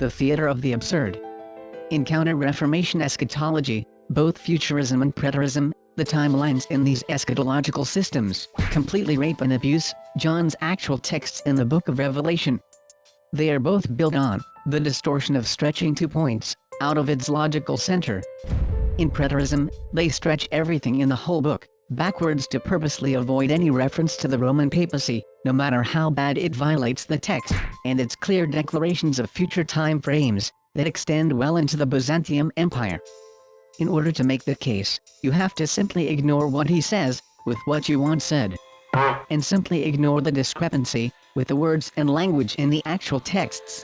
the theater of the absurd. In counter-reformation eschatology, both Futurism and Pretierism, the timelines in these eschatological systems completely rape and abuse John's actual texts in the book of Revelation. They are both built on the distortion of stretching 2 points out of its logical center. In Pretierism, they stretch everything in the whole book backwards to purposely avoid any reference to the Roman papacy, no matter how bad it violates the text and its clear declarations of future time frames that extend well into the Byzantium Empire. In order to make the case, you have to simply ignore what he says with what you want said, and simply ignore the discrepancy with the words and language in the actual texts.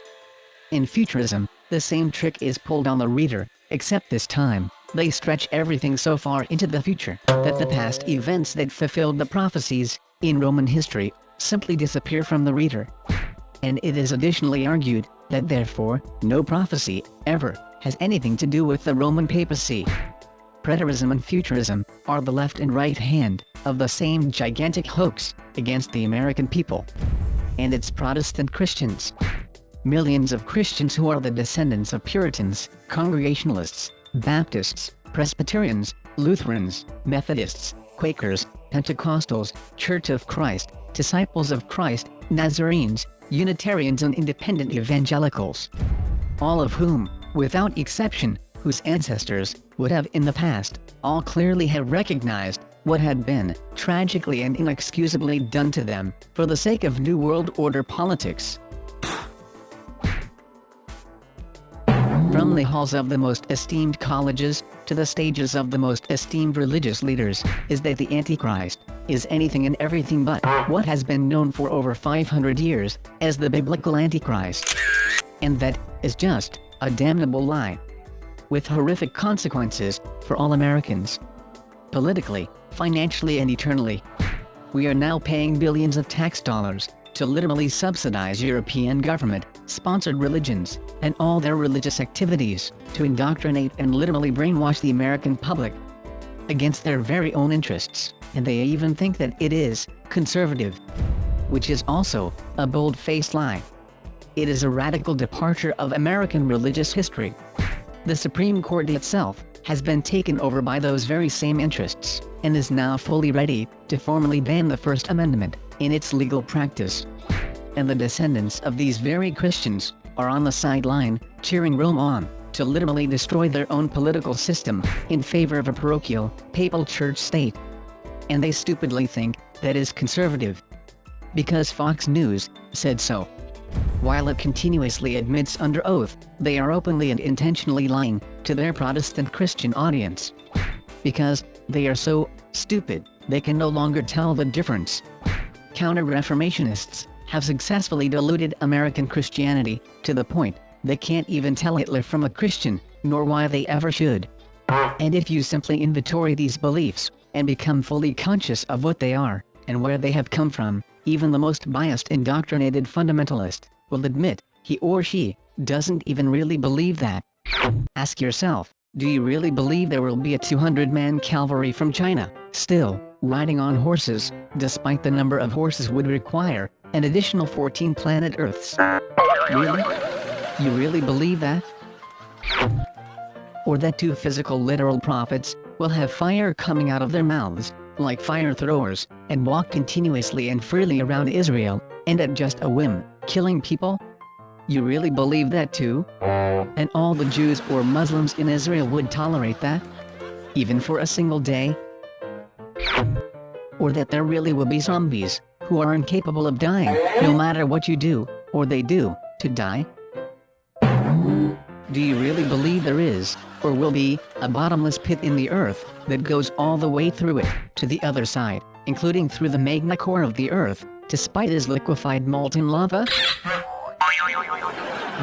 In Futurism, the same trick is pulled on the reader, except this time, they stretch everything so far into the future that the past events that fulfilled the prophecies in Roman history simply disappear from the reader. And it is additionally argued that therefore, no prophecy ever has anything to do with the Roman papacy. Pretierism and Futurism are the left and right hand of the same gigantic hoax against the American people and its Protestant Christians. Millions of Christians who are the descendants of Puritans, Congregationalists, Baptists, Presbyterians, Lutherans, Methodists, Quakers, Pentecostals, Church of Christ, Disciples of Christ, Nazarenes, Unitarians and Independent Evangelicals. All of whom, without exception, whose ancestors would have in the past, all clearly have recognized what had been tragically and inexcusably done to them for the sake of New World Order politics. From the halls of the most esteemed colleges to the stages of the most esteemed religious leaders, is that the Antichrist is anything and everything but what has been known for over 500 years as the biblical Antichrist. And that is just a damnable lie, with horrific consequences for all Americans. Politically, financially and eternally. We are now paying billions of tax dollars to literally subsidize European government-sponsored religions and all their religious activities to indoctrinate and literally brainwash the American public against their very own interests, and they even think that it is conservative, which is also a bold-faced lie. It is a radical departure of American religious history. The Supreme Court itself has been taken over by those very same interests, and is now fully ready to formally ban the First Amendment in its legal practice. And the descendants of these very Christians are on the sideline, cheering Rome on, to literally destroy their own political system in favor of a parochial, papal church state. And they stupidly think that is conservative, because Fox News said so. While it continuously admits under oath, they are openly and intentionally lying to their Protestant Christian audience. Because they are so stupid, they can no longer tell the difference. Counter-reformationists have successfully deluded American Christianity to the point they can't even tell Hitler from a Christian, nor why they ever should. And if you simply inventory these beliefs and become fully conscious of what they are and where they have come from, even the most biased indoctrinated fundamentalist will admit he or she doesn't even really believe that. Ask yourself, do you really believe there will be a 200-man cavalry from China, still, riding on horses, despite the number of horses would require an additional 14 planet Earths? Really? You really believe that? Or that 2 physical literal prophets will have fire coming out of their mouths, like fire throwers, and walk continuously and freely around Israel, and at just a whim, killing people? You really believe that too? And all the Jews or Muslims in Israel would tolerate that? Even for a single day? Or that there really will be zombies, who are incapable of dying, no matter what you do, or they do, to die? Do you really believe there is, or will be, a bottomless pit in the earth, that goes all the way through it, to the other side, including through the magma core of the earth, despite its liquefied molten lava?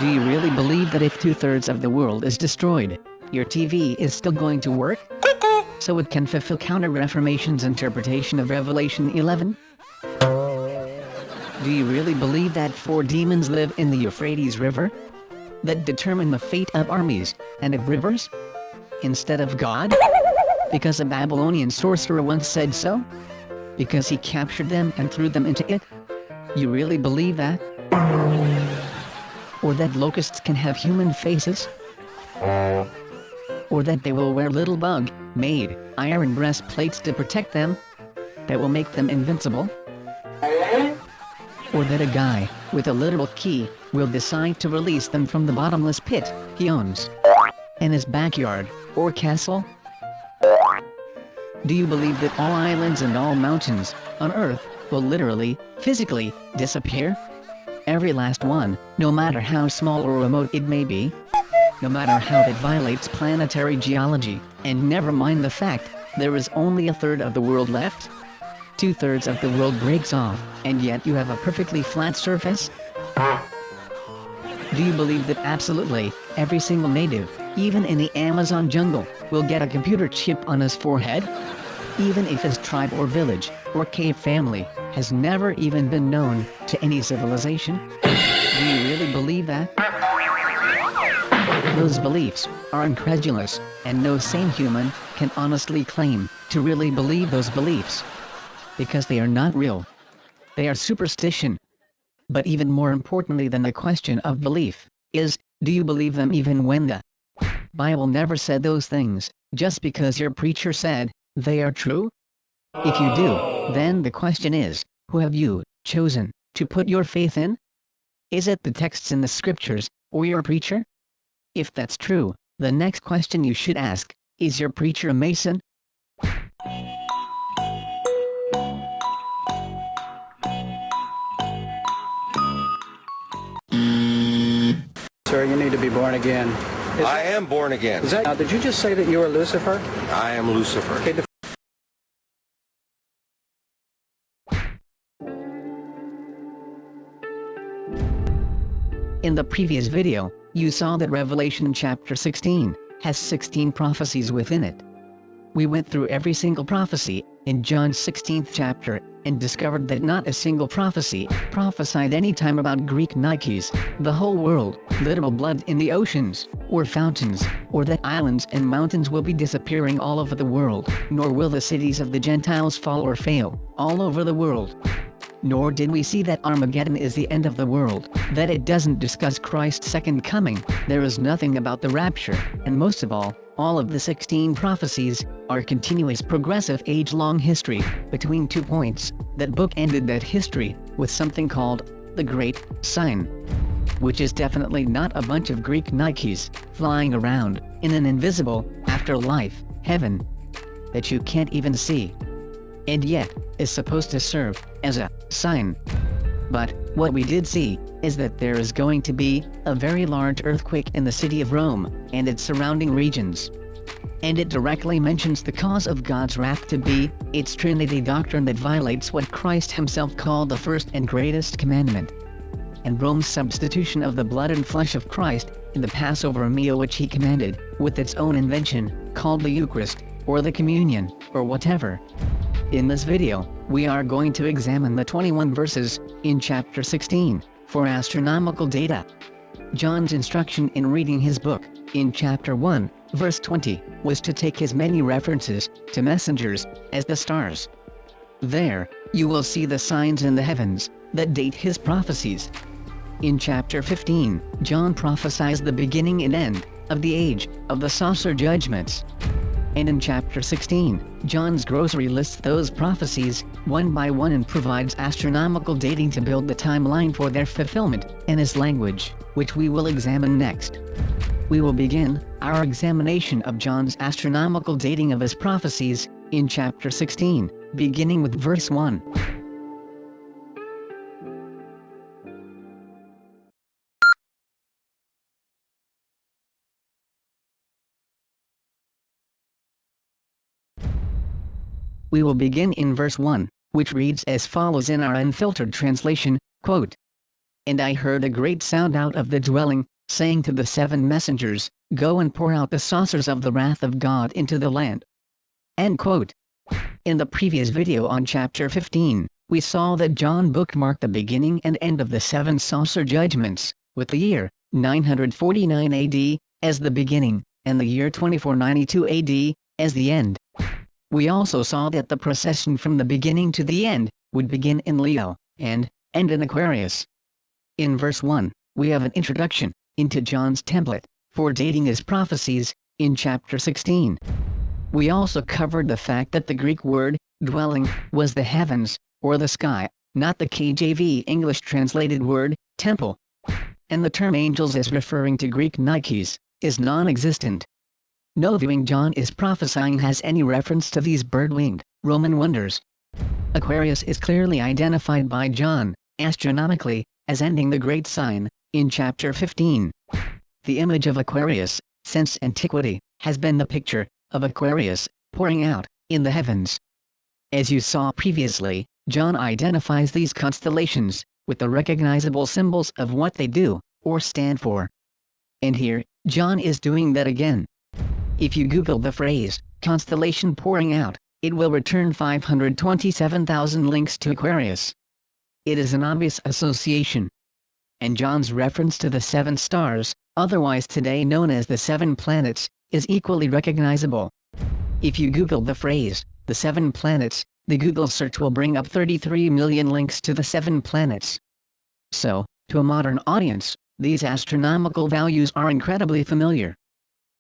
Do you really believe that if 2/3 of the world is destroyed, your TV is still going to work? So it can fulfill Counter-Reformation's interpretation of Revelation 11? Do you really believe that 4 demons live in the Euphrates River, that determine the fate of armies and of rivers, instead of God? Because a Babylonian sorcerer once said so? Because he captured them and threw them into it? You really believe that? Or that locusts can have human faces? Or that they will wear little bug-made iron breastplates to protect them? That will make them invincible? Or that a guy, with a literal key, will decide to release them from the bottomless pit he owns in his backyard, or castle? Do you believe that all islands and all mountains on Earth will literally, physically, disappear? Every last one, no matter how small or remote it may be? No matter how that violates planetary geology, and never mind the fact, there is only a third of the world left? 2/3 of the world breaks off, and yet you have a perfectly flat surface? Do you believe that absolutely every single native, even in the Amazon jungle, will get a computer chip on his forehead? Even if his tribe or village, or cave family, has never even been known to any civilization? Do you really believe that? Those beliefs are incredulous, and no sane human can honestly claim to really believe those beliefs. Because they are not real. They are superstition. But even more importantly than the question of belief, is, do you believe them even when the Bible never said those things, just because your preacher said they are true? If you do, then the question is, who have you chosen to put your faith in? Is it the texts in the scriptures, or your preacher? If that's true, the next question you should ask, is your preacher a Mason? Sir, you need to be born again. I am born again. Did you just say that you were Lucifer? I am Lucifer. Okay, In the previous video, you saw that Revelation chapter 16 has 16 prophecies within it. We went through every single prophecy in John's 16th chapter and discovered that not a single prophecy prophesied any time about Greek Nikes, the whole world, literal blood in the oceans, or fountains, or that islands and mountains will be disappearing all over the world, nor will the cities of the Gentiles fall or fail, all over the world. Nor did we see that Armageddon is the end of the world, that it doesn't discuss Christ's second coming, there is nothing about the rapture, and most of all of the 16 prophecies are continuous progressive age-long history between 2 points that bookended that history with something called the Great Sign, which is definitely not a bunch of Greek Nikes flying around in an invisible afterlife heaven that you can't even see, and yet is supposed to serve as a sign. But what we did see is that there is going to be a very large earthquake in the city of Rome and its surrounding regions. And it directly mentions the cause of God's wrath to be its Trinity doctrine that violates what Christ himself called the first and greatest commandment, and Rome's substitution of the blood and flesh of Christ in the Passover meal which he commanded, with its own invention, called the Eucharist, or the Communion, or whatever. In this video, we are going to examine the 21 verses in chapter 16 for astronomical data. John's instruction in reading his book, in chapter 1, verse 20, was to take as many references to messengers as the stars. There, you will see the signs in the heavens that date his prophecies. In chapter 15, John prophesies the beginning and end of the age of the saucer judgments. And in chapter 16, John's grocery lists those prophecies one by one and provides astronomical dating to build the timeline for their fulfillment in his language, which we will examine next. We will begin our examination of John's astronomical dating of his prophecies in chapter 16, beginning with verse 1. We will begin in verse 1, which reads as follows in our unfiltered translation, quote, "And I heard a great sound out of the dwelling, saying to the 7 messengers, Go and pour out the saucers of the wrath of God into the land." End quote. In the previous video on chapter 15, we saw that John bookmarked the beginning and end of the 7 saucer judgments, with the year 949 AD as the beginning, and the year 2492 AD as the end. We also saw that the procession from the beginning to the end would begin in Leo and end in Aquarius. In verse 1, we have an introduction into John's template for dating his prophecies in chapter 16. We also covered the fact that the Greek word dwelling was the heavens or the sky, not the KJV English translated word temple. And the term angels as referring to Greek Nikes is non-existent. No viewing John is prophesying has any reference to these bird-winged Roman wonders. Aquarius is clearly identified by John, astronomically, as ending the great sign, in chapter 15. The image of Aquarius, since antiquity, has been the picture of Aquarius pouring out in the heavens. As you saw previously, John identifies these constellations with the recognizable symbols of what they do or stand for. And here, John is doing that again. If you Google the phrase constellation pouring out, it will return 527,000 links to Aquarius. It is an obvious association. And John's reference to the 7 stars, otherwise today known as the 7 planets, is equally recognizable. If you Google the phrase the 7 planets, the Google search will bring up 33 million links to the 7 planets. So, to a modern audience, these astronomical values are incredibly familiar.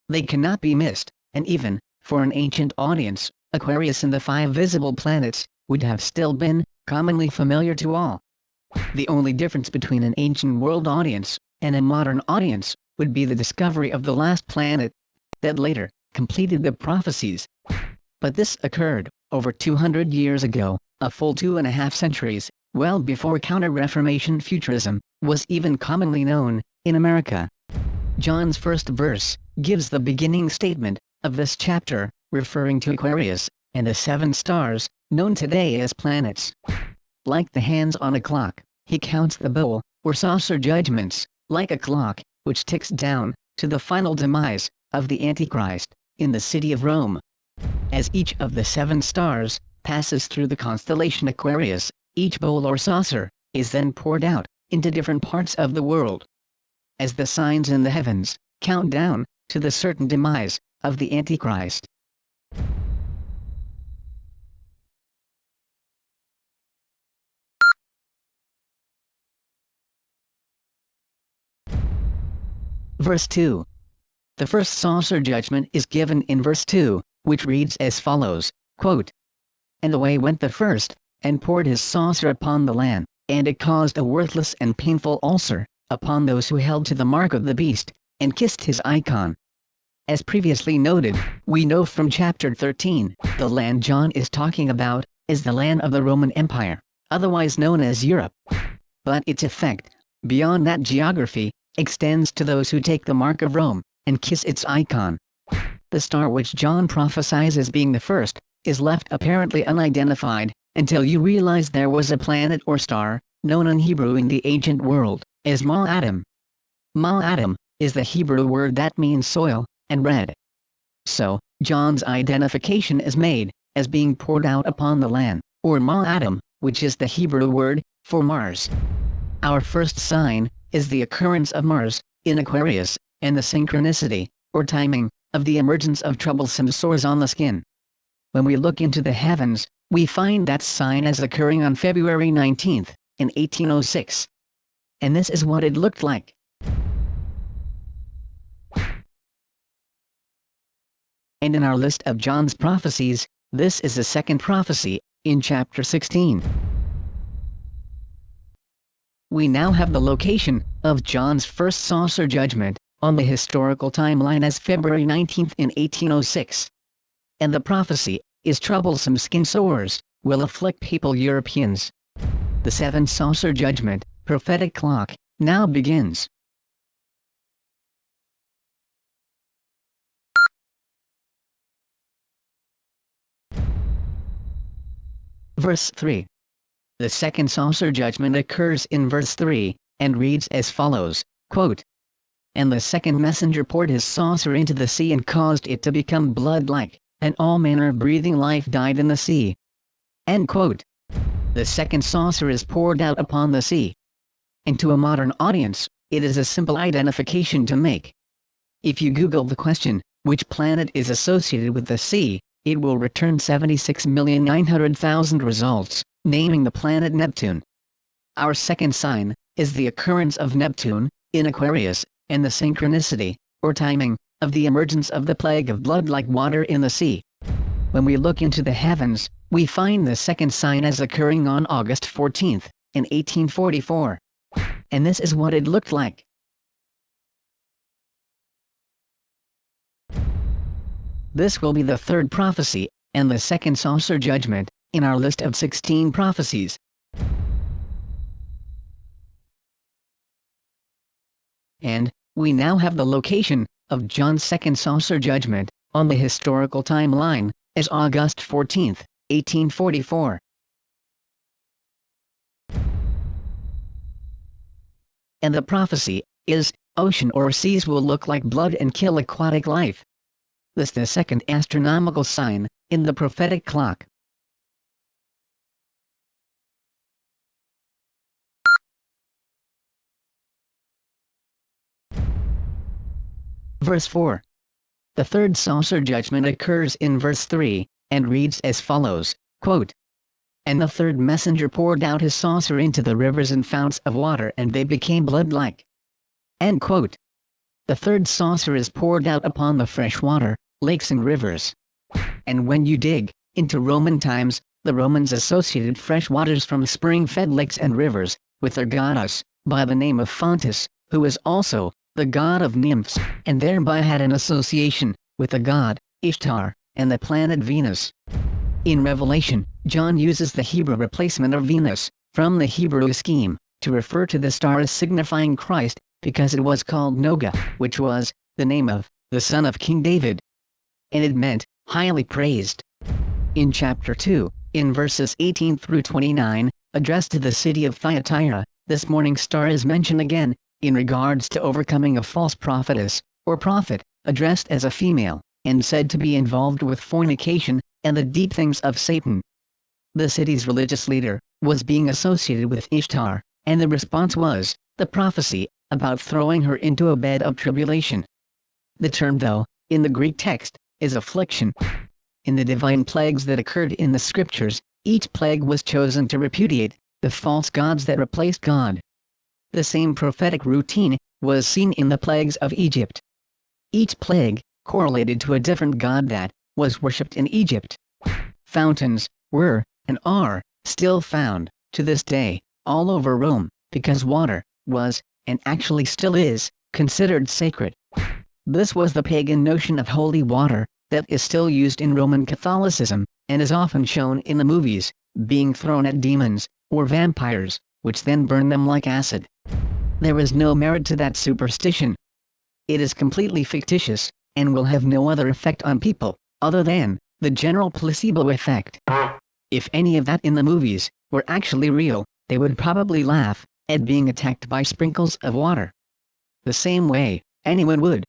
They cannot be missed, and even, for an ancient audience, Aquarius and the 5 visible planets would have still been commonly familiar to all. The only difference between an ancient world audience and a modern audience would be the discovery of the last planet that later completed the prophecies. But this occurred over 200 years ago, a full 2.5 centuries, well before counter-reformation futurism was even commonly known in America. John's first verse gives the beginning statement of this chapter, referring to Aquarius and the 7 stars, known today as planets. Like the hands on a clock, he counts the bowl, or saucer judgments, like a clock, which ticks down to the final demise of the Antichrist in the city of Rome. As each of the 7 stars passes through the constellation Aquarius, each bowl or saucer is then poured out into different parts of the world. As the signs in the heavens count down to the certain demise of the Antichrist. Verse 2. The first saucer judgment is given in verse 2, which reads as follows, quote, "And away went the first, and poured his saucer upon the land, and it caused a worthless and painful ulcer upon those who held to the mark of the beast, and kissed his icon." As previously noted, we know from chapter 13, the land John is talking about is the land of the Roman Empire, otherwise known as Europe. But its effect, beyond that geography, extends to those who take the mark of Rome and kiss its icon. The star which John prophesies as being the first is left apparently unidentified until you realize there was a planet or star, known in Hebrew in the ancient world as Ma'adim. Ma'adim is the Hebrew word that means soil and red. So, John's identification is made as being poured out upon the land, or Ma'adim, which is the Hebrew word for Mars. Our first sign is the occurrence of Mars in Aquarius, and the synchronicity, or timing, of the emergence of troublesome sores on the skin. When we look into the heavens, we find that sign as occurring on February 19th, in 1806. And this is what it looked like. And in our list of John's prophecies, this is the second prophecy, in chapter 16. We now have the location of John's first saucer judgment on the historical timeline as February 19th in 1806. And the prophecy is troublesome skin sores will afflict people Europeans. The 7 saucer judgment, prophetic clock, now begins. Verse 3. The second saucer judgment occurs in verse 3, and reads as follows, quote, "And the second messenger poured his saucer into the sea and caused it to become blood-like, and all manner of breathing life died in the sea." End quote. The second saucer is poured out upon the sea. And to a modern audience, it is a simple identification to make. If you Google the question, which planet is associated with the sea, it will return 76,900,000 results, naming the planet Neptune. Our second sign is the occurrence of Neptune in Aquarius, and the synchronicity, or timing, of the emergence of the plague of blood like water in the sea. When we look into the heavens, we find the second sign as occurring on August 14, in 1844. And this is what it looked like. This will be the third prophecy, and the second saucer judgment, in our list of 16 prophecies. And, we now have the location, of John's second saucer judgment, on the historical timeline, as August 14, 1844. And the prophecy, is, ocean or seas will look like blood and kill aquatic life. This the second astronomical sign, in the prophetic clock. Verse 4. The third saucer judgment occurs in verse 3, and reads as follows, quote, "And the third messenger poured out his saucer into the rivers and founts of water and they became blood-like." End quote. The third saucer is poured out upon the fresh water, lakes and rivers. And when you dig into Roman times, the Romans associated fresh waters from spring-fed lakes and rivers with their goddess, by the name of Fontis, who was also the god of nymphs, and thereby had an association with the god Ishtar and the planet Venus. In Revelation, John uses the Hebrew replacement of Venus from the Hebrew scheme to refer to the star as signifying Christ, because it was called Noga, which was the name of the son of King David, and it meant highly praised. In chapter 2, in verses 18 through 29, addressed to the city of Thyatira, this morning star is mentioned again, in regards to overcoming a false prophetess, or prophet, addressed as a female, and said to be involved with fornication, and the deep things of Satan. The city's religious leader was being associated with Ishtar, and the response was the prophecy about throwing her into a bed of tribulation. The term, though, in the Greek text, is affliction. In the divine plagues that occurred in the scriptures, each plague was chosen to repudiate the false gods that replaced God. The same prophetic routine was seen in the plagues of Egypt. Each plague correlated to a different god that was worshipped in Egypt. Fountains were, and are, still found, to this day, all over Rome, because water was, and actually still is, considered sacred. This was the pagan notion of holy water, that is still used in Roman Catholicism, and is often shown in the movies, being thrown at demons, or vampires, which then burn them like acid. There is no merit to that superstition. It is completely fictitious, and will have no other effect on people, other than the general placebo effect. If any of that in the movies were actually real, they would probably laugh at being attacked by sprinkles of water. The same way anyone would.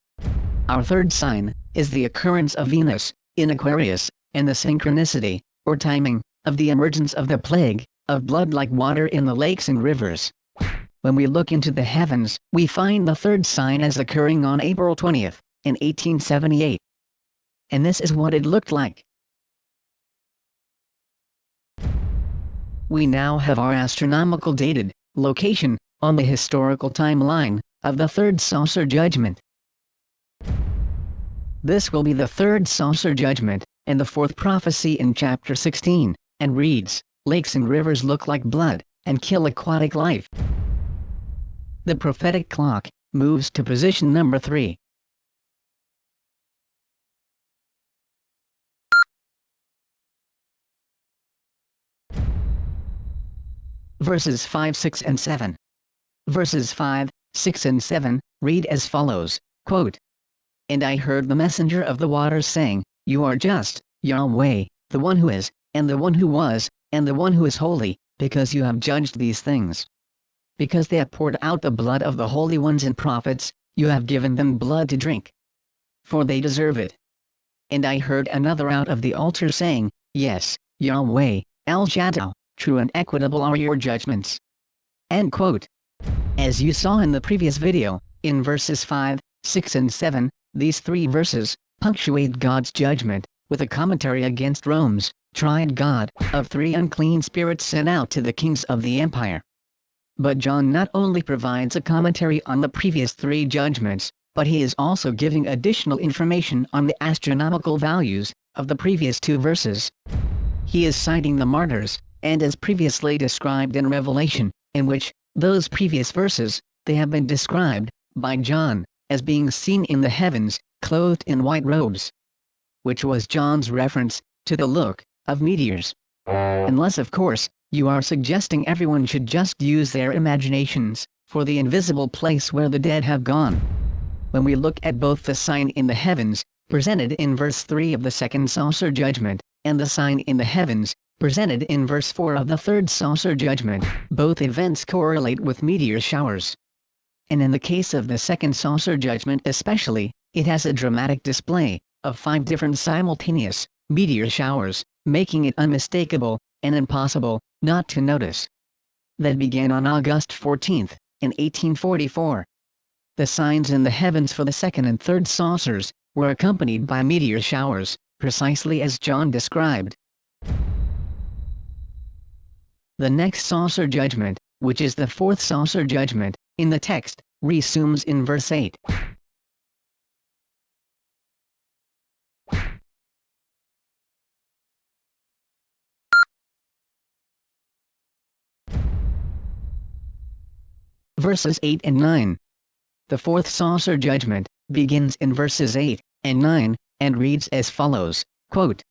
Our third sign is the occurrence of Venus in Aquarius, and the synchronicity, or timing, of the emergence of the plague of blood like water in the lakes and rivers. When we look into the heavens, we find the third sign as occurring on April 20th, in 1878. And this is what it looked like. We now have our astronomical dated location on the historical timeline of the third saucer judgment. This will be the third saucer judgment, and the fourth prophecy in chapter 16, and reads, "Lakes and rivers look like blood, and kill aquatic life." The prophetic clock moves to position number 3. Verses 5, 6 and 7. Verses 5, 6 and 7, read as follows, quote, "And I heard the messenger of the waters saying, You are just, Yahweh, the one who is, and the one who was, and the one who is holy, because you have judged these things. Because they have poured out the blood of the holy ones and prophets, you have given them blood to drink. For they deserve it. And I heard another out of the altar saying, Yes, Yahweh, El Shaddai, true and equitable are your judgments." End quote. As you saw in the previous video, in verses 5, 6 and 7, these 3 verses punctuate God's judgment, with a commentary against Rome's triad god of 3 unclean spirits sent out to the kings of the empire. But John not only provides a commentary on the previous three judgments, but he is also giving additional information on the astronomical values of the previous two verses. He is citing the martyrs, and as previously described in Revelation, in which, those previous verses, they have been described, by John, as being seen in the heavens, clothed in white robes. Which was John's reference to the look of meteors. Unless of course, you are suggesting everyone should just use their imaginations for the invisible place where the dead have gone. When we look at both the sign in the heavens, presented in verse 3 of the second saucer judgment, and the sign in the heavens, presented in verse 4 of the third saucer judgment, both events correlate with meteor showers. And in the case of the second saucer judgment especially, it has a dramatic display of 5 different simultaneous meteor showers, making it unmistakable and impossible not to notice. That began on August 14, in 1844. The signs in the heavens for the second and third saucers were accompanied by meteor showers, precisely as John described. The next saucer judgment, which is the fourth saucer judgment, in the text, resumes in verse 8. Verses 8 and 9. The fourth saucer judgment begins in verses 8 and 9, and reads as follows, quote,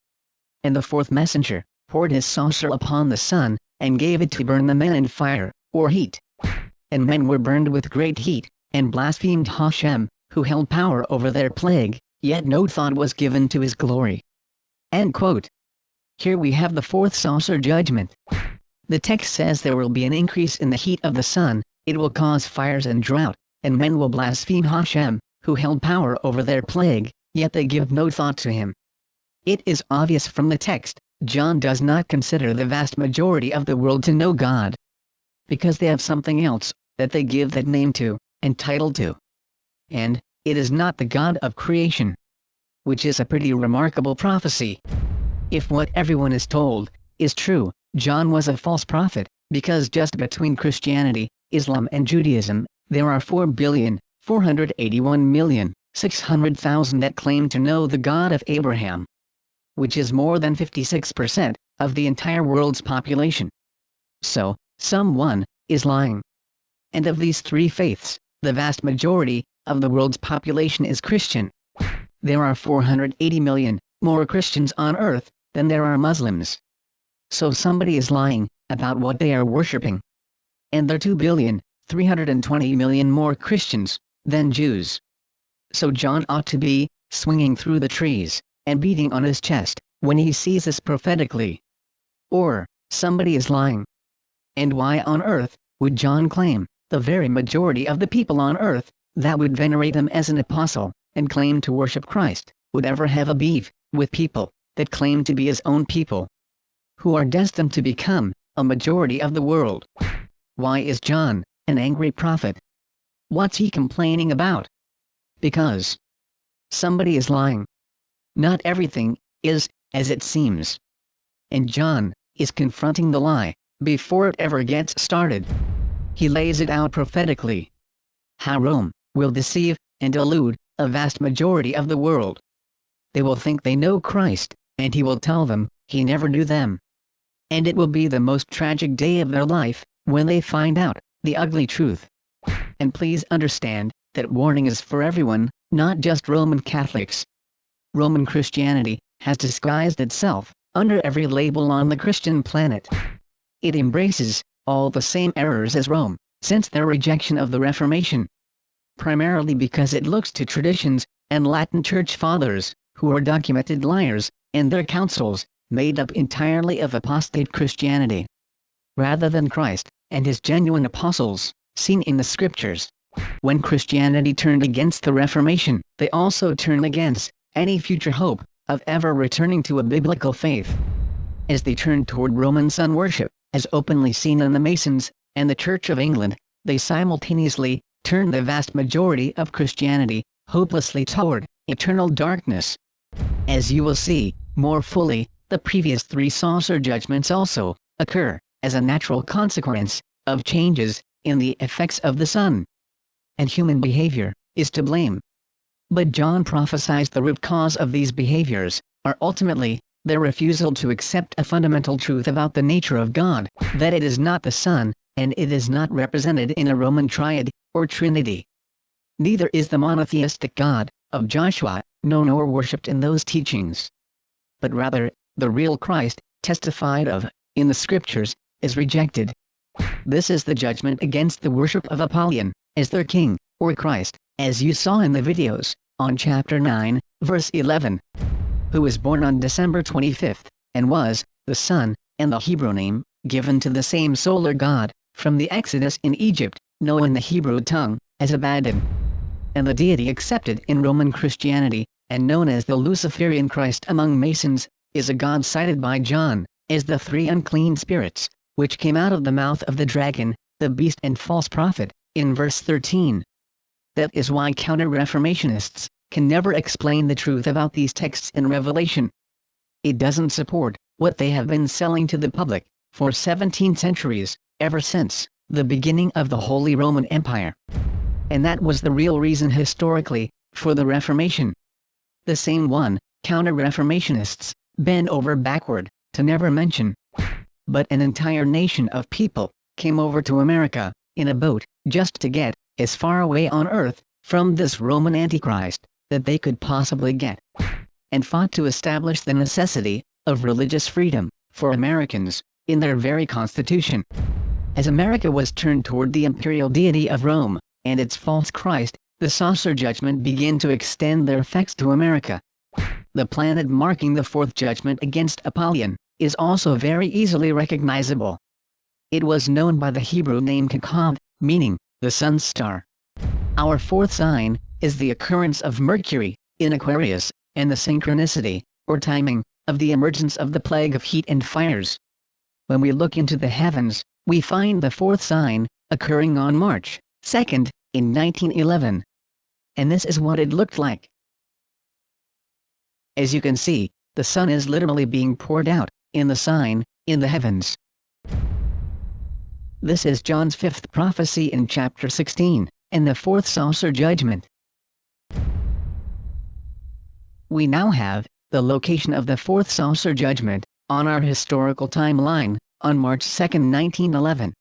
"And the fourth messenger poured his saucer upon the sun, and gave it to burn the men in fire, or heat. And men were burned with great heat, and blasphemed Hashem, who held power over their plague, yet no thought was given to his glory." End quote. Here we have the fourth saucer judgment. The text says there will be an increase in the heat of the sun, it will cause fires and drought, and men will blaspheme Hashem, who held power over their plague, yet they give no thought to him. It is obvious from the text, John does not consider the vast majority of the world to know God. Because they have something else, that they give that name to, and title to. And, it is not the God of creation. Which is a pretty remarkable prophecy. If what everyone is told, is true, John was a false prophet, because just between Christianity, Islam and Judaism, there are 4,481,600,000 that claim to know the God of Abraham. Which is more than 56% of the entire world's population. So, someone is lying. And of these three faiths, the vast majority of the world's population is Christian. There are 480 million more Christians on earth than there are Muslims. So somebody is lying about what they are worshipping. And there are 2,320,000,000 more Christians than Jews. So John ought to be swinging through the trees and beating on his chest when he sees this prophetically. Or, somebody is lying. And why on earth would John claim the very majority of the people on earth that would venerate him as an apostle and claim to worship Christ would ever have a beef with people that claim to be his own people, who are destined to become a majority of the world? Why is John an angry prophet? What's he complaining about? Because somebody is lying. Not everything is as it seems. And John is confronting the lie before it ever gets started. He lays it out prophetically. How Rome will deceive and delude a vast majority of the world. They will think they know Christ, and he will tell them he never knew them. And it will be the most tragic day of their life when they find out the ugly truth. And please understand that warning is for everyone, not just Roman Catholics. Roman Christianity has disguised itself under every label on the Christian planet. It embraces all the same errors as Rome, since their rejection of the Reformation. Primarily because it looks to traditions and Latin Church fathers, who are documented liars, and their councils, made up entirely of apostate Christianity, rather than Christ and his genuine apostles, seen in the scriptures. When Christianity turned against the Reformation, they also turned against any future hope of ever returning to a biblical faith. As they turned toward Roman sun worship, as openly seen in the Masons and the Church of England, they simultaneously turned the vast majority of Christianity hopelessly toward eternal darkness. As you will see more fully, the previous three saucer judgments also occur as a natural consequence of changes in the effects of the sun. And human behavior is to blame. But John prophesies the root cause of these behaviors are ultimately their refusal to accept a fundamental truth about the nature of God, that it is not the sun, and it is not represented in a Roman triad, or trinity. Neither is the monotheistic God of Joshua known or worshipped in those teachings. But rather, the real Christ, testified of in the scriptures, is rejected. This is the judgment against the worship of Apollyon as their king, or Christ, as you saw in the videos, on chapter 9, verse 11. Who was born on December 25th, and was the Son, and the Hebrew name, given to the same solar God, from the Exodus in Egypt, known in the Hebrew tongue, as Abaddon. And the deity accepted in Roman Christianity, and known as the Luciferian Christ among Masons, is a god cited by John, as the three unclean spirits, which came out of the mouth of the dragon, the beast and false prophet, in verse 13. That is why counter-reformationists can never explain the truth about these texts in Revelation. It doesn't support what they have been selling to the public for 17 centuries, ever since the beginning of the Holy Roman Empire. And that was the real reason historically for the Reformation. The same one counter-reformationists bend over backward to never mention. But an entire nation of people came over to America in a boat just to get as far away on earth from this Roman Antichrist that they could possibly get, and fought to establish the necessity of religious freedom for Americans in their very constitution. As America was turned toward the imperial deity of Rome and its false Christ, the saucer judgment began to extend their effects to America. The planet marking the fourth judgment against Apollyon is also very easily recognizable. It was known by the Hebrew name Kakab, meaning the sun's star. Our fourth sign is the occurrence of Mercury in Aquarius, and the synchronicity, or timing, of the emergence of the plague of heat and fires. When we look into the heavens, we find the fourth sign occurring on March 2nd, in 1911. And this is what it looked like. As you can see, the sun is literally being poured out in the sign in the heavens. This is John's fifth prophecy in chapter 16, and the fourth saucer judgment. We now have the location of the fourth saucer judgment on our historical timeline on March 2nd, 1911.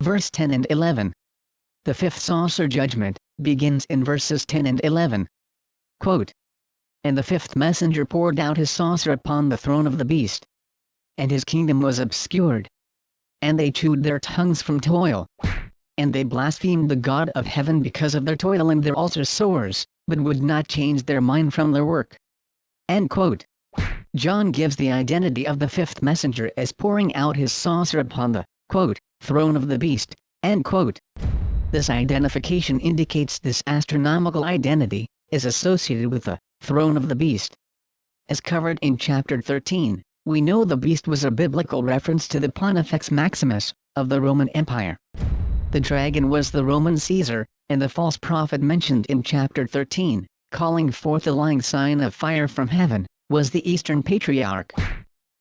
Verse 10 and 11. The fifth saucer judgment begins in verses 10 and 11. Quote, "And the fifth messenger poured out his saucer upon the throne of the beast. And his kingdom was obscured. And they chewed their tongues from toil. And they blasphemed the God of heaven because of their toil and their altar sores, but would not change their mind from their work." End quote. John gives the identity of the fifth messenger as pouring out his saucer upon the, quote, throne of the beast, end quote. This identification indicates this astronomical identity is associated with the throne of the beast. As covered in chapter 13, we know the beast was a biblical reference to the Pontifex Maximus of the Roman Empire. The dragon was the Roman Caesar, and the false prophet mentioned in chapter 13, calling forth the lying sign of fire from heaven, was the Eastern Patriarch.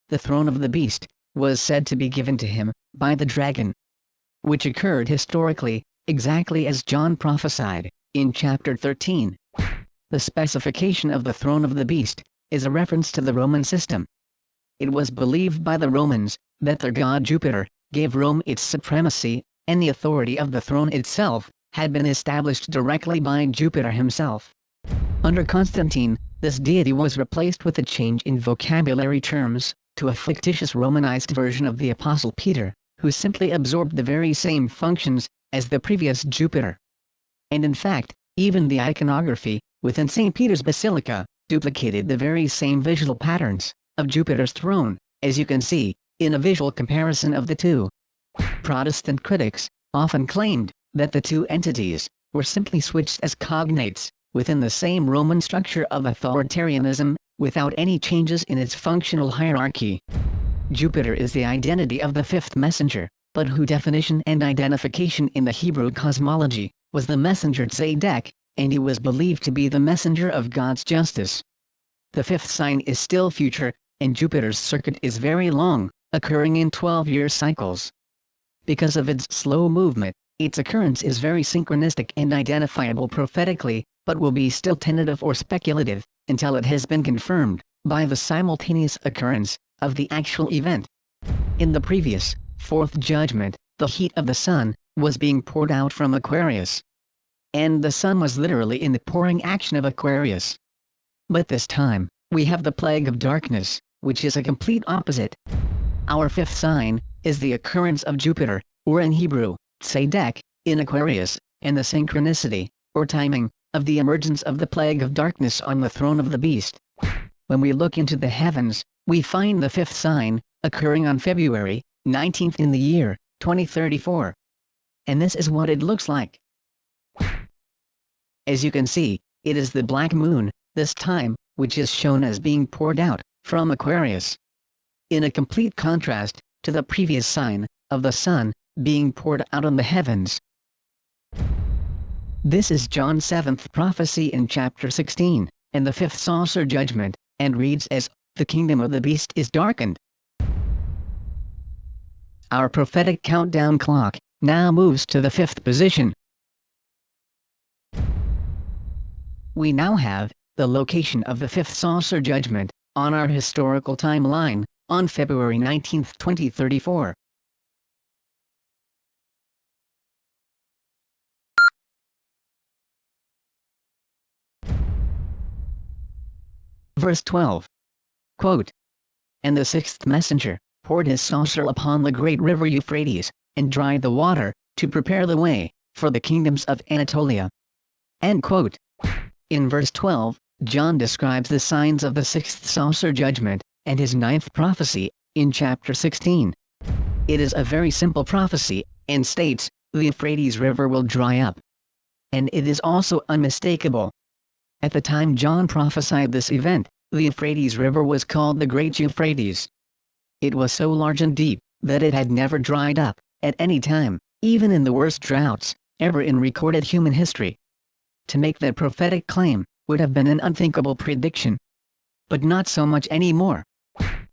The throne of the beast was said to be given to him by the dragon, which occurred historically, exactly as John prophesied in chapter 13. The specification of the throne of the beast is a reference to the Roman system. It was believed by the Romans that their god Jupiter gave Rome its supremacy, and the authority of the throne itself had been established directly by Jupiter himself. Under Constantine, this deity was replaced with a change in vocabulary terms to a fictitious Romanized version of the Apostle Peter, who simply absorbed the very same functions as the previous Jupiter. And in fact, even the iconography within St. Peter's Basilica duplicated the very same visual patterns of Jupiter's throne, as you can see in a visual comparison of the two. Protestant critics often claimed that the two entities were simply switched as cognates within the same Roman structure of authoritarianism, without any changes in its functional hierarchy. Jupiter is the identity of the fifth messenger, but whose definition and identification in the Hebrew cosmology was the messenger Tzedek, and he was believed to be the messenger of God's justice. The fifth sign is still future, and Jupiter's circuit is very long, occurring in 12-year cycles. Because of its slow movement, its occurrence is very synchronistic and identifiable prophetically, but will be still tentative or speculative, until it has been confirmed, by the simultaneous occurrence, of the actual event. In the previous, fourth judgment, the heat of the sun, was being poured out from Aquarius. And the sun was literally in the pouring action of Aquarius. But this time, we have the plague of darkness, which is a complete opposite. Our fifth sign, is the occurrence of Jupiter, or in Hebrew, Tzedek, in Aquarius, and the synchronicity, or timing, of the emergence of the plague of darkness on the throne of the beast. When we look into the heavens, we find the fifth sign, occurring on February 19th in the year 2034. And this is what it looks like. As you can see, it is the black moon, this time, which is shown as being poured out, from Aquarius. In a complete contrast, to the previous sign, of the sun, being poured out on the heavens. This is John's 7th prophecy in chapter 16, and the fifth saucer judgment, and reads as, "The kingdom of the beast is darkened." Our prophetic countdown clock, now moves to the fifth position. We now have, the location of the fifth saucer judgment, on our historical timeline, on February 19th, 2034. Verse 12. Quote, "And the sixth messenger poured his saucer upon the great river Euphrates, and dried the water, to prepare the way, for the kingdoms of Anatolia." End quote. In verse 12, John describes the signs of the sixth saucer judgment, and his ninth prophecy, in chapter 16. It is a very simple prophecy, and states, the Euphrates River will dry up. And it is also unmistakable. At the time John prophesied this event, the Euphrates River was called the Great Euphrates. It was so large and deep, that it had never dried up, at any time, even in the worst droughts, ever in recorded human history. To make that prophetic claim, would have been an unthinkable prediction. But not so much anymore.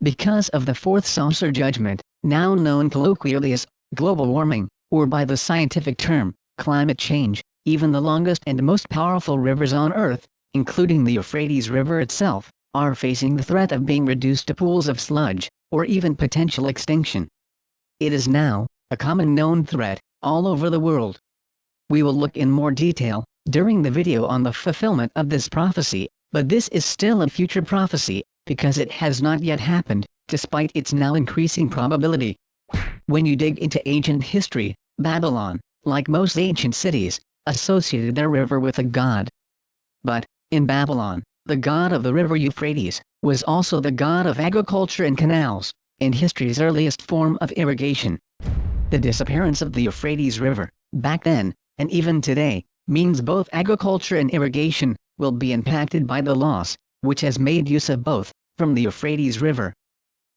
Because of the fourth saucer judgment, now known colloquially as global warming, or by the scientific term, climate change, even the longest and most powerful rivers on Earth, including the Euphrates River itself, are facing the threat of being reduced to pools of sludge, or even potential extinction. It is now, a common known threat, all over the world. We will look in more detail, during the video on the fulfillment of this prophecy, but this is still a future prophecy, because it has not yet happened, despite its now increasing probability. When you dig into ancient history, Babylon, like most ancient cities, associated their river with a god. But, in Babylon, the god of the river Euphrates, was also the god of agriculture and canals, and history's earliest form of irrigation. The disappearance of the Euphrates River, back then, and even today, means both agriculture and irrigation will be impacted by the loss, which has made use of both, from the Euphrates River.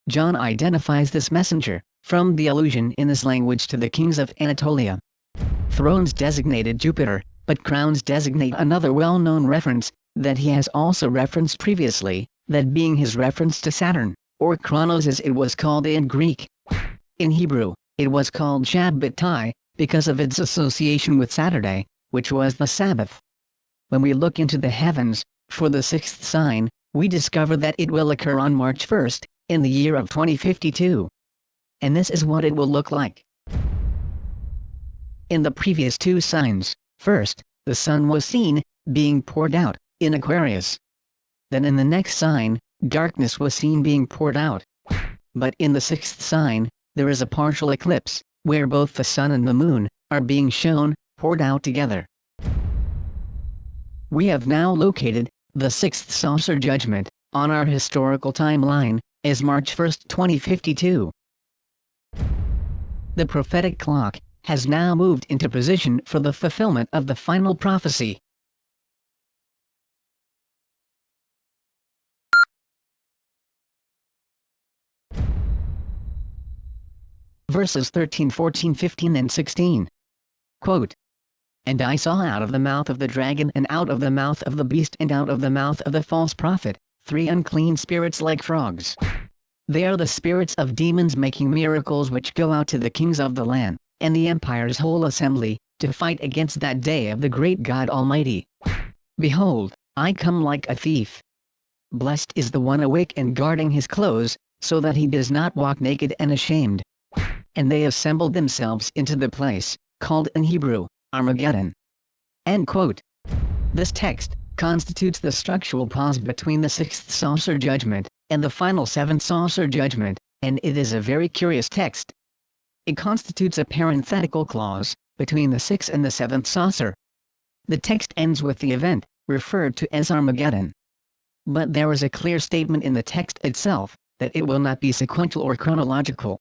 John identifies this messenger, from the allusion in this language to the kings of Anatolia. Thrones designated Jupiter, but crowns designate another well-known reference, that he has also referenced previously, that being his reference to Saturn, or Chronos as it was called in Greek. In Hebrew, it was called Shabbatai, because of its association with Saturday, which was the Sabbath. When we look into the heavens, for the sixth sign, we discover that it will occur on March 1st, in the year of 2052. And this is what it will look like. In the previous two signs, first, the sun was seen, being poured out, in Aquarius. Then in the next sign, darkness was seen being poured out. But in the sixth sign, there is a partial eclipse, where both the sun and the moon, are being shown, poured out together. We have now located, the sixth saucer judgment, on our historical timeline, as March 1st, 2052. The prophetic clock, has now moved into position for the fulfillment of the final prophecy. Verses 13, 14, 15 and 16. Quote, And I saw out of the mouth of the dragon and out of the mouth of the beast and out of the mouth of the false prophet, 3 unclean spirits like frogs. They are the spirits of demons making miracles which go out to the kings of the land, and the empire's whole assembly, to fight against that day of the great God Almighty. Behold, I come like a thief. Blessed is the one awake and guarding his clothes, so that he does not walk naked and ashamed. And they assembled themselves into the place, called in Hebrew, Armageddon. End quote. This text constitutes the structural pause between the 6th saucer judgment and the final 7th saucer judgment, and it is a very curious text. It constitutes a parenthetical clause between the 6th and the 7th saucer. The text ends with the event referred to as Armageddon. But there is a clear statement in the text itself that it will not be sequential or chronological.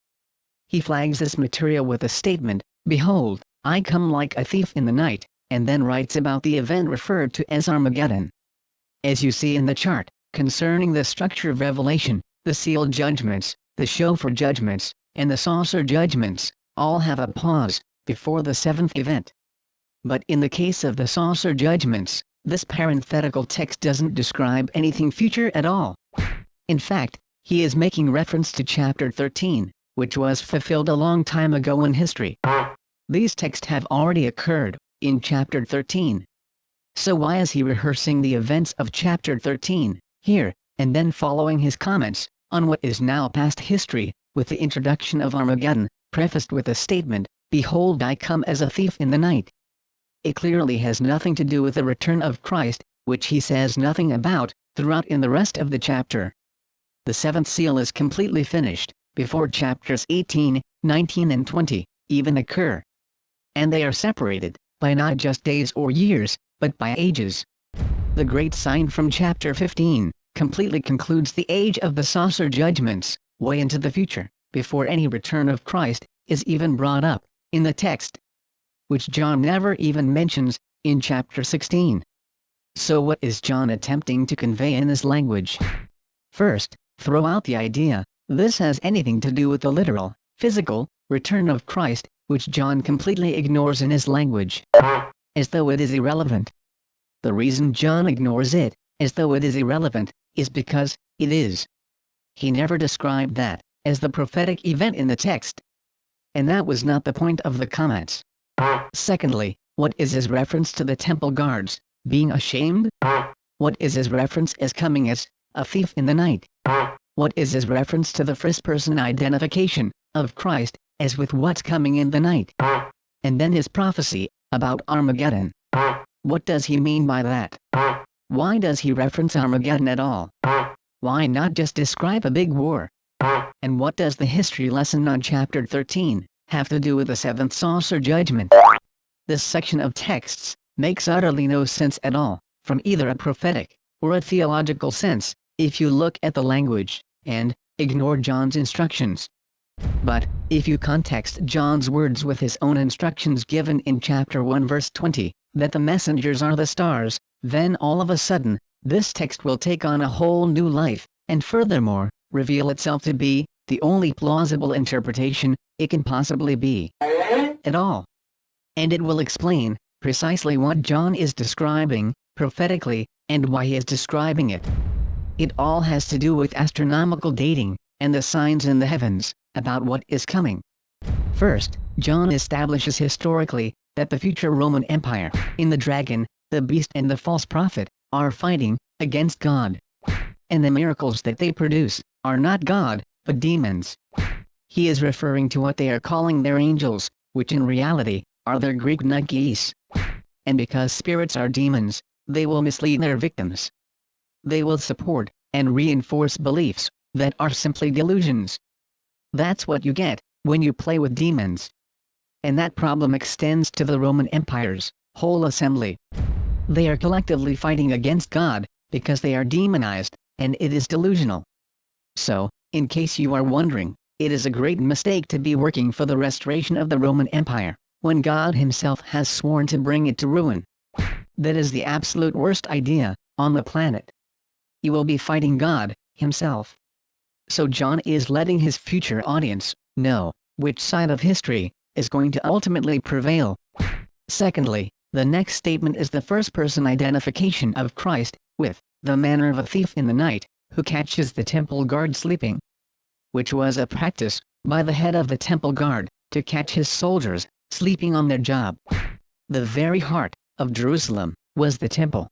He flags this material with a statement, "Behold, I come like a thief in the night," and then writes about the event referred to as Armageddon. As you see in the chart, concerning the structure of Revelation, the sealed judgments, the shofar judgments, and the saucer judgments, all have a pause before the 7th event. But in the case of the saucer judgments, this parenthetical text doesn't describe anything future at all. In fact, he is making reference to chapter 13, which was fulfilled a long time ago in history. These texts have already occurred in chapter 13. So why is he rehearsing the events of chapter 13 here, and then following his comments on what is now past history with the introduction of Armageddon, prefaced with a statement, "Behold, I come as a thief in the night"? It clearly has nothing to do with the return of Christ, which he says nothing about throughout in the rest of the chapter. The 7th seal is completely finished before chapters 18, 19 and 20 even occur. And they are separated by not just days or years, but by ages. The great sign from chapter 15 completely concludes the age of the saucer judgments, way into the future, before any return of Christ is even brought up in the text, which John never even mentions in chapter 16. So what is John attempting to convey in this language? First, throw out the idea this has anything to do with the literal, physical, return of Christ, which John completely ignores in his language, as though it is irrelevant. The reason John ignores it, as though it is irrelevant, is because it is. He never described that as the prophetic event in the text. And that was not the point of the comments. Secondly, what is his reference to the temple guards being ashamed? What is his reference as coming as a thief in the night? What is his reference to the first-person identification of Christ as with what's coming in the night? And then his prophecy about Armageddon. What does he mean by that? Why does he reference Armageddon at all? Why not just describe a big war? And what does the history lesson on chapter 13 have to do with the 7th saucer judgment? This section of texts makes utterly no sense at all, from either a prophetic or a theological sense, if you look at the language and ignore John's instructions. But if you context John's words with his own instructions given in chapter 1 verse 20, that the messengers are the stars, then all of a sudden, this text will take on a whole new life, and furthermore, reveal itself to be the only plausible interpretation it can possibly be at all. And it will explain precisely what John is describing prophetically, and why he is describing it. It all has to do with astronomical dating, and the signs in the heavens, about what is coming. First, John establishes historically that the future Roman Empire, in the dragon, the beast and the false prophet, are fighting against God. And the miracles that they produce are not God, but demons. He is referring to what they are calling their angels, which in reality are their Greek nagis. And because spirits are demons, they will mislead their victims. They will support and reinforce beliefs that are simply delusions. That's what you get when you play with demons. And that problem extends to the Roman Empire's whole assembly. They are collectively fighting against God because they are demonized, and it is delusional. So, in case you are wondering, it is a great mistake to be working for the restoration of the Roman Empire, when God himself has sworn to bring it to ruin. That is the absolute worst idea on the planet. You will be fighting God himself. So John is letting his future audience know which side of history is going to ultimately prevail. Secondly, The next statement is the first-person identification of Christ, with the manner of a thief in the night, who catches the temple guard sleeping. Which was a practice, by the head of the temple guard, to catch his soldiers, sleeping on their job. The very heart of Jerusalem was the temple.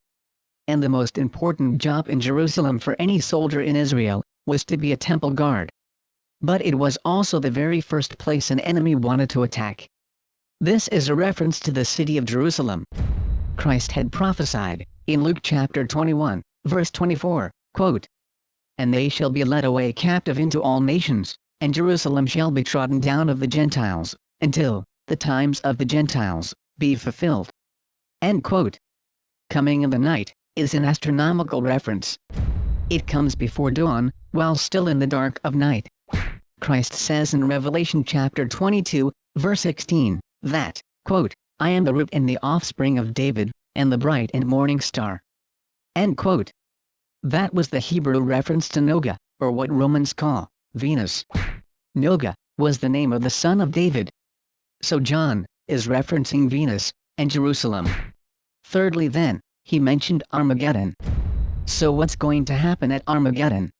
And the most important job in Jerusalem for any soldier in Israel was to be a temple guard. But it was also the very first place an enemy wanted to attack. This is a reference to the city of Jerusalem. Christ had prophesied, in Luke chapter 21, verse 24, quote, "And they shall be led away captive into all nations, and Jerusalem shall be trodden down of the Gentiles, until the times of the Gentiles be fulfilled." End quote. Coming in the night is an astronomical reference. It comes before dawn, while still in the dark of night. Christ says in Revelation chapter 22, verse 16, that, quote, "I am the root and the offspring of David, and the bright and morning star." End quote. That was the Hebrew reference to Noga, or what Romans call Venus. Noga was the name of the son of David. So John is referencing Venus and Jerusalem. Thirdly then, he mentioned Armageddon. So what's going to happen at Armageddon?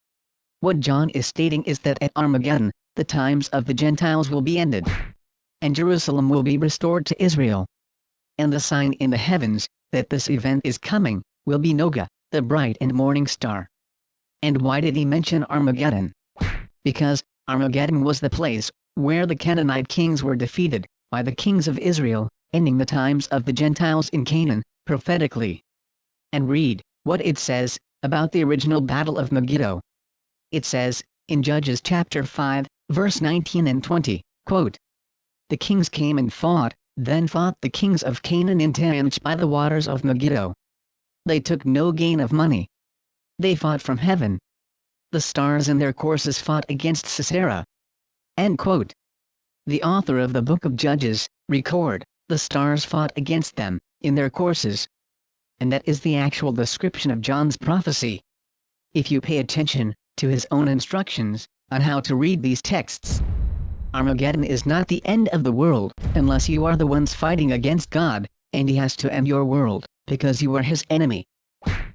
What John is stating is that at Armageddon, the times of the Gentiles will be ended, and Jerusalem will be restored to Israel. And the sign in the heavens, that this event is coming, will be Noga, the bright and morning star. And why did he mention Armageddon? Because Armageddon was the place where the Canaanite kings were defeated by the kings of Israel, ending the times of the Gentiles in Canaan, prophetically. And read what it says about the original battle of Megiddo. It says, in Judges chapter 5, verse 19 and 20, quote, "The kings came and fought, then fought the kings of Canaan in Tanch by the waters of Megiddo. They took no gain of money. They fought from heaven. The stars in their courses fought against Sisera." End quote. The author of the book of Judges record, the stars fought against them, in their courses. And that is the actual description of John's prophecy. If you pay attention to his own instructions on how to read these texts, Armageddon is not the end of the world, unless you are the ones fighting against God, and he has to end your world, because you are his enemy.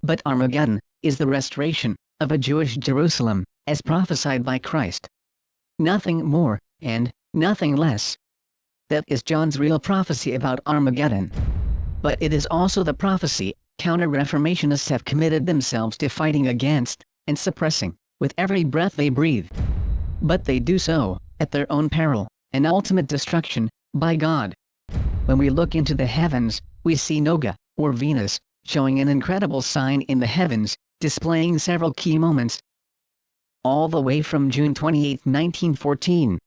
But Armageddon is the restoration of a Jewish Jerusalem, as prophesied by Christ. Nothing more, and nothing less. That is John's real prophecy about Armageddon. But it is also the prophecy counter-reformationists have committed themselves to fighting against, and suppressing, with every breath they breathe. But they do so at their own peril, and ultimate destruction, by God. When we look into the heavens, we see Noga, or Venus, showing an incredible sign in the heavens, displaying several key moments. All the way from June 28, 1914,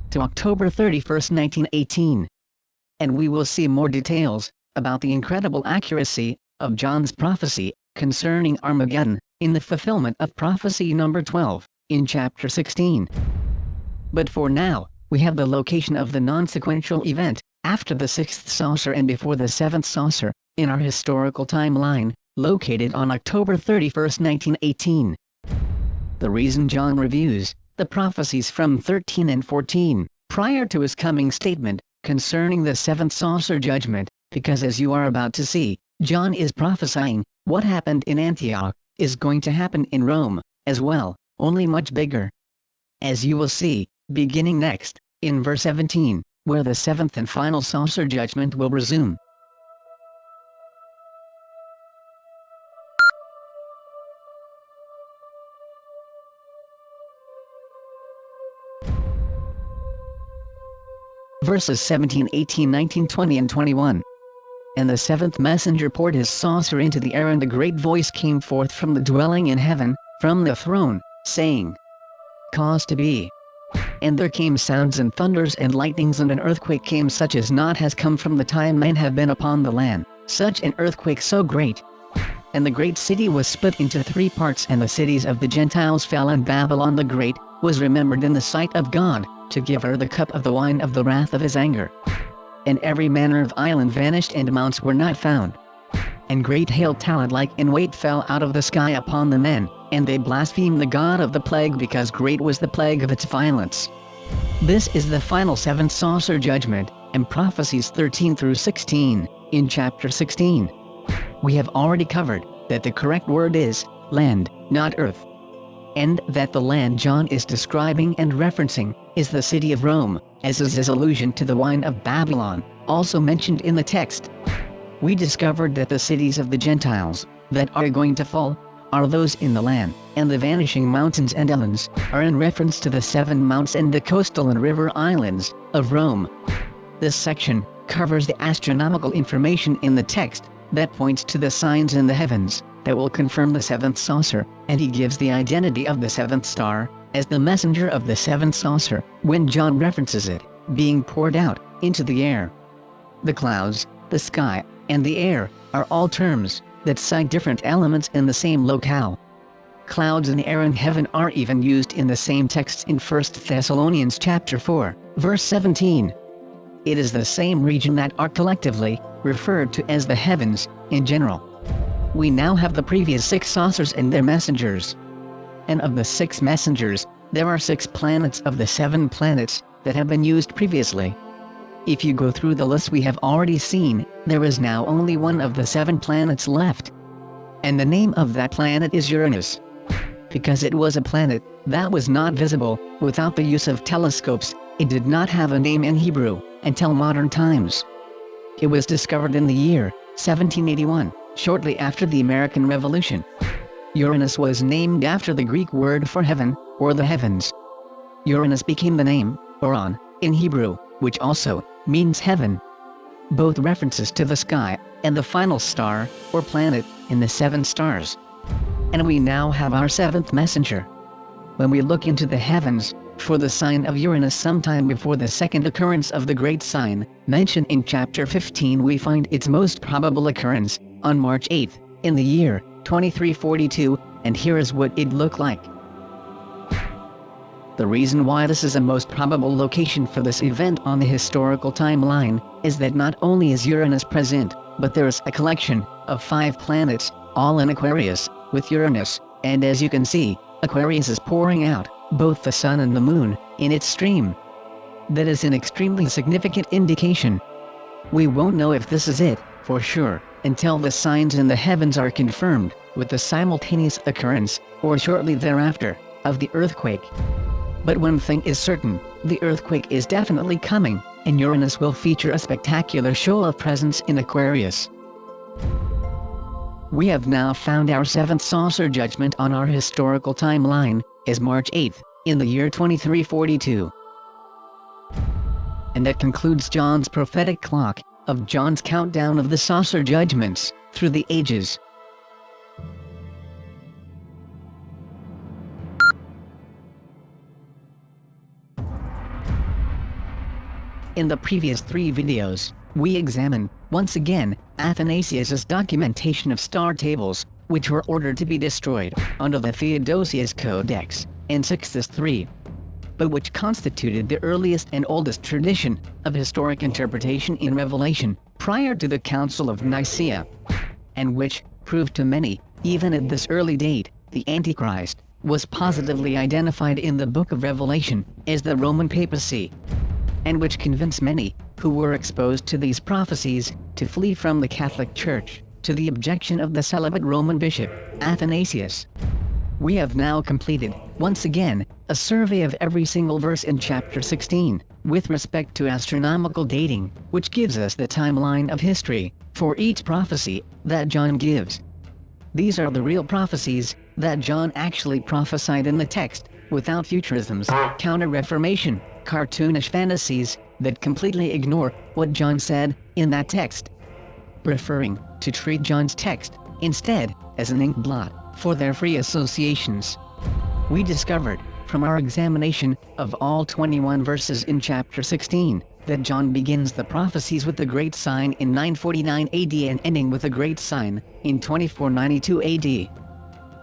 to October 31, 1918. And we will see more details about the incredible accuracy of John's prophecy concerning Armageddon, in the fulfillment of prophecy number 12, in chapter 16. But for now, we have the location of the non-sequential event, after the sixth saucer and before the seventh saucer, in our historical timeline, located on October 31, 1918. The reason John reviews the prophecies from 13 and 14, prior to his coming statement, concerning the seventh saucer judgment, because as you are about to see, John is prophesying, what happened in Antioch, is going to happen in Rome, as well, only much bigger. As you will see, beginning next, in verse 17, where the seventh and final saucer judgment will resume. Verses 17, 18, 19, 20 and 21. And the seventh messenger poured his saucer into the air, and a great voice came forth from the dwelling in heaven, from the throne, saying, "Cause to be." And there came sounds and thunders and lightnings, and an earthquake came such as not has come from the time men have been upon the land, such an earthquake so great. And the great city was split into 3 parts, and the cities of the Gentiles fell, and Babylon the Great was remembered in the sight of God, to give her the cup of the wine of the wrath of his anger. And every manner of island vanished, and mounts were not found. And great hail talent like in weight fell out of the sky upon the men, and they blasphemed the God of the plague, because great was the plague of its violence. This is the final seventh saucer judgment, and prophecies 13 through 16, in chapter 16. We have already covered that the correct word is land, not earth, and that the land John is describing and referencing is the city of Rome, as is his allusion to the wine of Babylon, also mentioned in the text. We discovered that the cities of the Gentiles that are going to fall are those in the land, and the vanishing mountains and islands are in reference to the 7 mounts and the coastal and river islands of Rome. This section covers the astronomical information in the text that points to the signs in the heavens that will confirm the 7th saucer, and he gives the identity of the 7th star as the messenger of the 7th saucer when John references it being poured out into the air. The clouds, the sky, and the air are all terms that cite different elements in the same locale. Clouds and air and heaven are even used in the same texts in 1 Thessalonians chapter 4, verse 17. It is the same region that are collectively referred to as the heavens in general. We now have the previous 6 saucers and their messengers. And of the 6 messengers, there are 6 planets of the 7 planets that have been used previously. If you go through the list we have already seen, there is now only one of the 7 planets left. And the name of that planet is Uranus. Because it was a planet that was not visible without the use of telescopes, it did not have a name in Hebrew until modern times. It was discovered in the year 1781, shortly after the American Revolution. Uranus was named after the Greek word for heaven, or the heavens. Uranus became the name, Oran, in Hebrew, which also means heaven. Both references to the sky and the final star, or planet, in the 7 stars. And we now have our 7th messenger. When we look into the heavens for the sign of Uranus sometime before the second occurrence of the great sign mentioned in chapter 15, we find its most probable occurrence on March 8th in the year 2342, and here is what it looked like. The reason why this is a most probable location for this event on the historical timeline is that not only is Uranus present, but there is a collection of 5 planets, all in Aquarius, with Uranus, and as you can see, Aquarius is pouring out both the sun and the moon in its stream. That is an extremely significant indication. We won't know if this is it, for sure, until the signs in the heavens are confirmed with the simultaneous occurrence, or shortly thereafter, of the earthquake. But one thing is certain, the earthquake is definitely coming, and Uranus will feature a spectacular show of presence in Aquarius. We have now found our 7th saucer judgment on our historical timeline, is March 8th, in the year 2342. And that concludes John's prophetic clock, of John's countdown of the saucer judgments, through the ages. In the previous 3 videos, we examined, once again, Athanasius's documentation of star tables, which were ordered to be destroyed under the Theodosius Codex in Sixtus III, but which constituted the earliest and oldest tradition of historic interpretation in Revelation prior to the Council of Nicaea, and which proved to many, even at this early date, the Antichrist was positively identified in the book of Revelation as the Roman papacy, and which convinced many who were exposed to these prophecies to flee from the Catholic Church, to the objection of the celibate Roman bishop, Athanasius. We have now completed, once again, a survey of every single verse in chapter 16, with respect to astronomical dating, which gives us the timeline of history for each prophecy that John gives. These are the real prophecies that John actually prophesied in the text, without futurisms, counter-reformation, cartoonish fantasies that completely ignore what John said in that text, preferring to treat John's text instead as an ink blot for their free associations. We discovered, from our examination of all 21 verses in chapter 16, that John begins the prophecies with the great sign in 949 AD and ending with a great sign in 2492 AD,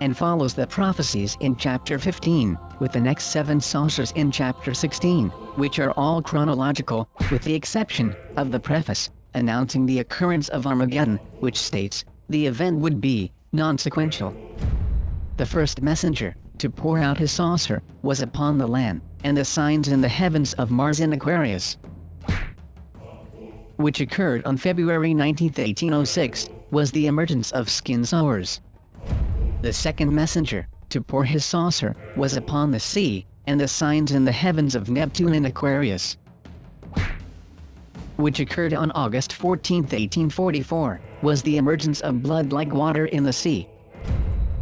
and follows the prophecies in chapter 15 with the next 7 saucers in chapter 16, which are all chronological, with the exception of the preface announcing the occurrence of Armageddon, which states the event would be non-sequential. The first messenger to pour out his saucer was upon the land, and the signs in the heavens of Mars in Aquarius. which occurred on February 19, 1806, was the emergence of skin sores. The second messenger, to pour his saucer, was upon the sea, and the signs in the heavens of Neptune and Aquarius, which occurred on August 14, 1844, was the emergence of blood like water in the sea.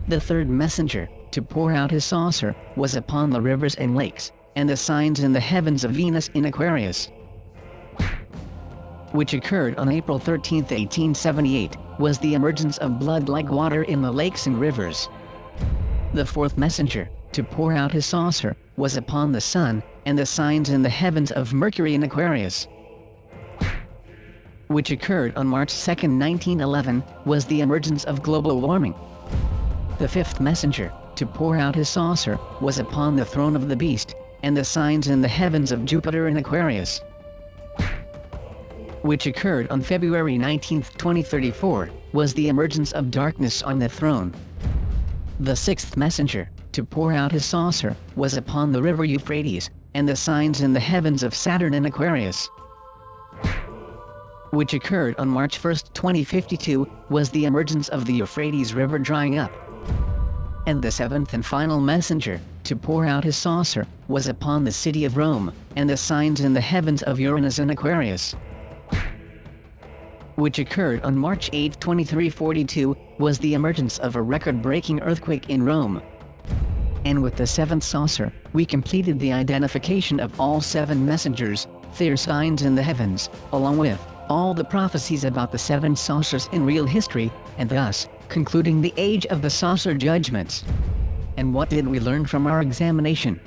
The third messenger, to pour out his saucer, was upon the rivers and lakes, and the signs in the heavens of Venus in Aquarius, which occurred on April 13, 1878, was the emergence of blood like water in the lakes and rivers. The fourth messenger, to pour out his saucer, was upon the sun, and the signs in the heavens of Mercury in Aquarius, which occurred on March 2, 1911, was the emergence of global warming. The fifth messenger, to pour out his saucer, was upon the throne of the beast, and the signs in the heavens of Jupiter in Aquarius, which occurred on February 19, 2034, was the emergence of darkness on the throne. The sixth messenger, to pour out his saucer, was upon the river Euphrates, and the signs in the heavens of Saturn in Aquarius, which occurred on March 1, 2052, was the emergence of the Euphrates River drying up. And the seventh and final messenger, to pour out his saucer, was upon the city of Rome, and the signs in the heavens of Uranus and Aquarius, which occurred on March 8, 2342, was the emergence of a record-breaking earthquake in Rome. And with the seventh saucer, we completed the identification of all seven messengers, their signs in the heavens, along with all the prophecies about the seven saucers in real history, and thus concluding the age of the saucer judgments. And what did we learn from our examination?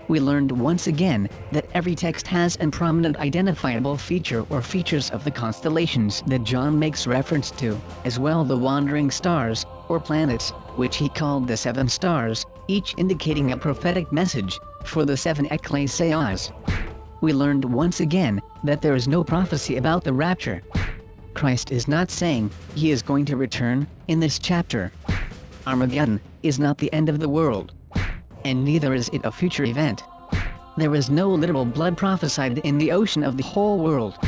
We learned once again that every text has a prominent identifiable feature or features of the constellations that John makes reference to, as well the wandering stars, or planets, which he called the seven stars, each indicating a prophetic message for the seven ecclesias. We learned once again that there is no prophecy about the rapture. Christ is not saying he is going to return in this chapter. Armageddon is not the end of the world, and neither is it a future event. There is no literal blood prophesied in the ocean of the whole world.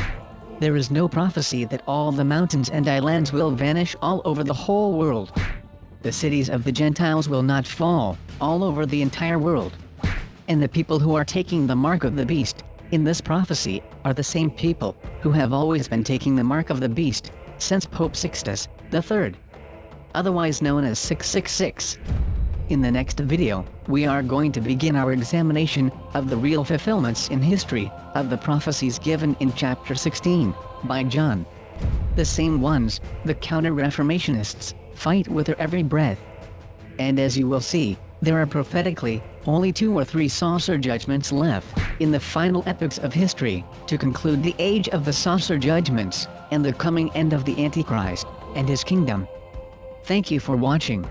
There is no prophecy that all the mountains and islands will vanish all over the whole world. The cities of the Gentiles will not fall all over the entire world. And the people who are taking the mark of the beast in this prophecy are the same people who have always been taking the mark of the beast since Pope Sixtus III, otherwise known as 666. In the next video, we are going to begin our examination of the real fulfillments in history of the prophecies given in chapter 16 by John. The same ones the counter-reformationists fight with their every breath. And as you will see, there are prophetically only 2 or 3 saucer judgments left in the final epochs of history to conclude the age of the saucer judgments and the coming end of the Antichrist and his kingdom. Thank you for watching.